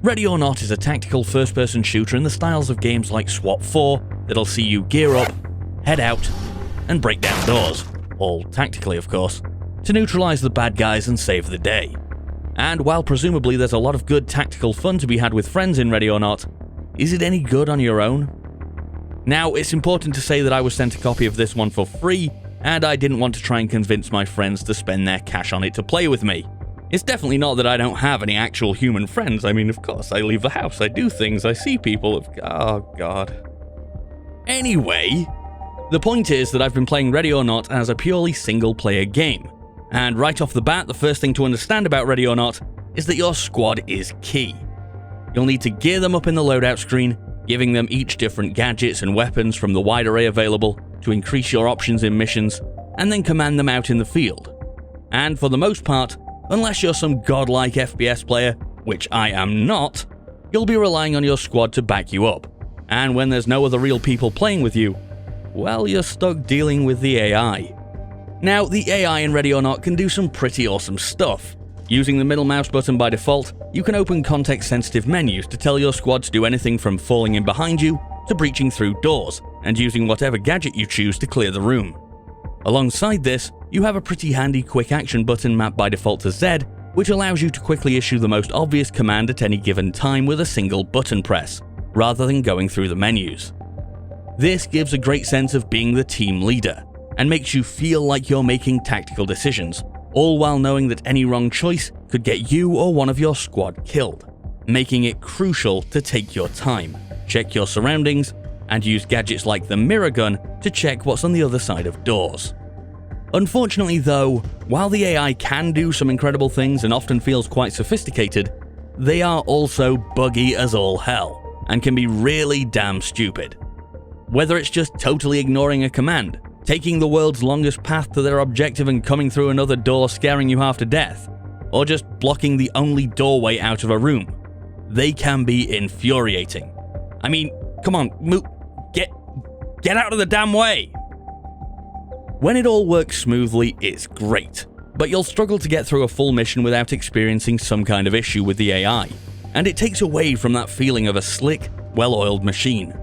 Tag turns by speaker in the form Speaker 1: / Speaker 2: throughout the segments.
Speaker 1: Ready or Not is a tactical first-person shooter in the styles of games like SWAT 4 that'll see you gear up, head out, and break down doors, all tactically of course, to neutralize the bad guys and save the day. And while presumably there's a lot of good tactical fun to be had with friends in Ready or Not, is it any good on your own? Now, it's important to say that I was sent a copy of this one for free, and I didn't want to try and convince my friends to spend their cash on it to play with me. It's definitely not that I don't have any actual human friends. I mean, of course, I leave the house, I do things, I see people. Oh god. Anyway, the point is that I've been playing Ready or Not as a purely single-player game. And right off the bat, the first thing to understand about Ready or Not is that your squad is key. You'll need to gear them up in the loadout screen, giving them each different gadgets and weapons from the wide array available to increase your options in missions, and then command them out in the field. And for the most part, unless you're some godlike FPS player, which I am not, you'll be relying on your squad to back you up. And when there's no other real people playing with you, well, you're stuck dealing with the AI. Now, the AI in Ready or Not can do some pretty awesome stuff. Using the middle mouse button by default, you can open context-sensitive menus to tell your squad to do anything from falling in behind you to breaching through doors, and using whatever gadget you choose to clear the room. Alongside this, you have a pretty handy quick action button mapped by default to Z, which allows you to quickly issue the most obvious command at any given time with a single button press, rather than going through the menus. This gives a great sense of being the team leader, and makes you feel like you're making tactical decisions, all while knowing that any wrong choice could get you or one of your squad killed, making it crucial to take your time, check your surroundings, and use gadgets like the mirror gun to check what's on the other side of doors. Unfortunately though, while the AI can do some incredible things and often feels quite sophisticated, they are also buggy as all hell, and can be really damn stupid. Whether it's just totally ignoring a command, taking the world's longest path to their objective and coming through another door scaring you half to death, or just blocking the only doorway out of a room, they can be infuriating. I mean, come on, get out of the damn way! When it all works smoothly, it's great, but you'll struggle to get through a full mission without experiencing some kind of issue with the AI, and it takes away from that feeling of a slick, well-oiled machine.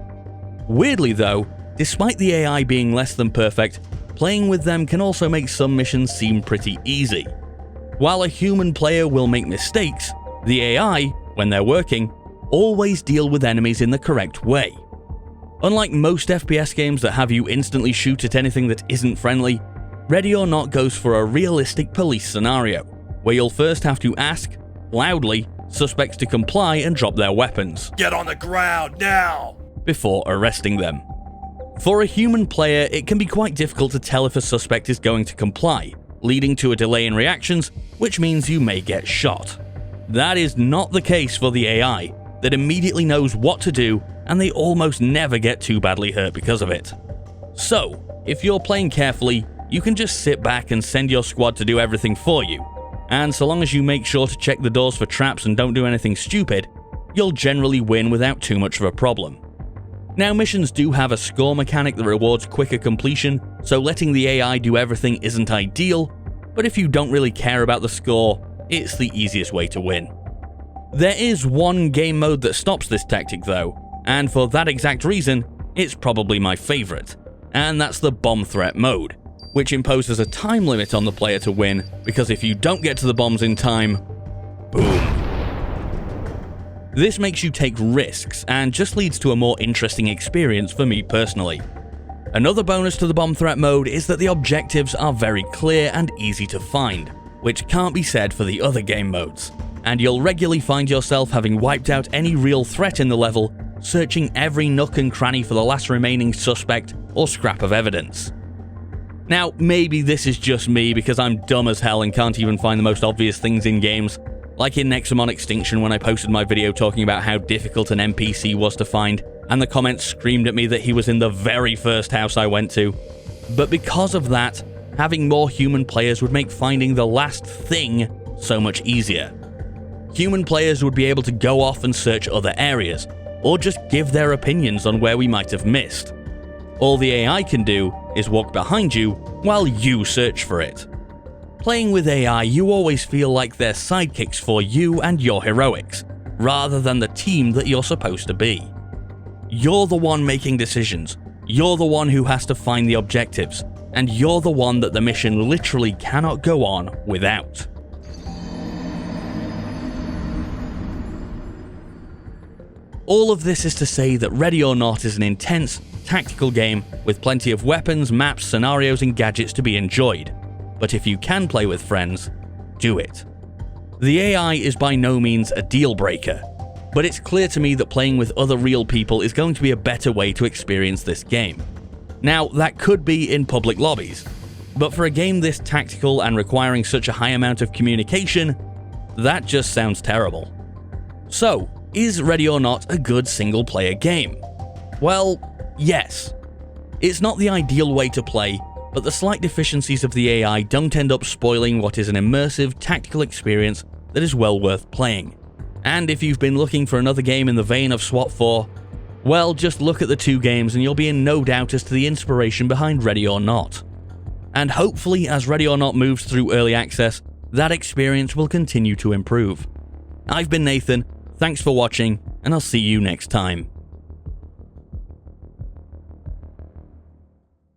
Speaker 1: Weirdly though, despite the AI being less than perfect, playing with them can also make some missions seem pretty easy. While a human player will make mistakes, the AI, when they're working, always deal with enemies in the correct way. Unlike most FPS games that have you instantly shoot at anything that isn't friendly, Ready or Not goes for a realistic police scenario, where you'll first have to ask, loudly, suspects to comply and drop their weapons.
Speaker 2: Get on the ground now!
Speaker 1: Before arresting them. For a human player, it can be quite difficult to tell if a suspect is going to comply, leading to a delay in reactions, which means you may get shot. That is not the case for the AI, that immediately knows what to do, and they almost never get too badly hurt because of it. So, if you're playing carefully, you can just sit back and send your squad to do everything for you, and so long as you make sure to check the doors for traps and don't do anything stupid, you'll generally win without too much of a problem. Now, missions do have a score mechanic that rewards quicker completion, so letting the AI do everything isn't ideal, but if you don't really care about the score, it's the easiest way to win. There is one game mode that stops this tactic though, and for that exact reason, it's probably my favourite, and that's the bomb threat mode, which imposes a time limit on the player to win, because if you don't get to the bombs in time, boom. This makes you take risks, and just leads to a more interesting experience for me personally. Another bonus to the bomb threat mode is that the objectives are very clear and easy to find, which can't be said for the other game modes, and you'll regularly find yourself having wiped out any real threat in the level, searching every nook and cranny for the last remaining suspect or scrap of evidence. Now, maybe this is just me because I'm dumb as hell and can't even find the most obvious things in games, like in Nexamon Extinction when I posted my video talking about how difficult an NPC was to find, and the comments screamed at me that he was in the very first house I went to. But because of that, having more human players would make finding the last thing so much easier. Human players would be able to go off and search other areas, or just give their opinions on where we might have missed. All the AI can do is walk behind you while you search for it. Playing with AI, you always feel like they're sidekicks for you and your heroics, rather than the team that you're supposed to be. You're the one making decisions, you're the one who has to find the objectives, and you're the one that the mission literally cannot go on without. All of this is to say that Ready or Not is an intense, tactical game with plenty of weapons, maps, scenarios, and gadgets to be enjoyed. But if you can play with friends, do it. The AI is by no means a deal breaker, but it's clear to me that playing with other real people is going to be a better way to experience this game. Now, that could be in public lobbies, but for a game this tactical and requiring such a high amount of communication, that just sounds terrible. So, is Ready or Not a good single-player game? Well, yes. It's not the ideal way to play, but the slight deficiencies of the AI don't end up spoiling what is an immersive, tactical experience that is well worth playing. And if you've been looking for another game in the vein of SWAT 4, well, just look at the two games and you'll be in no doubt as to the inspiration behind Ready or Not. And hopefully, as Ready or Not moves through early access, that experience will continue to improve. I've been Nathan, thanks for watching, and I'll see you next time.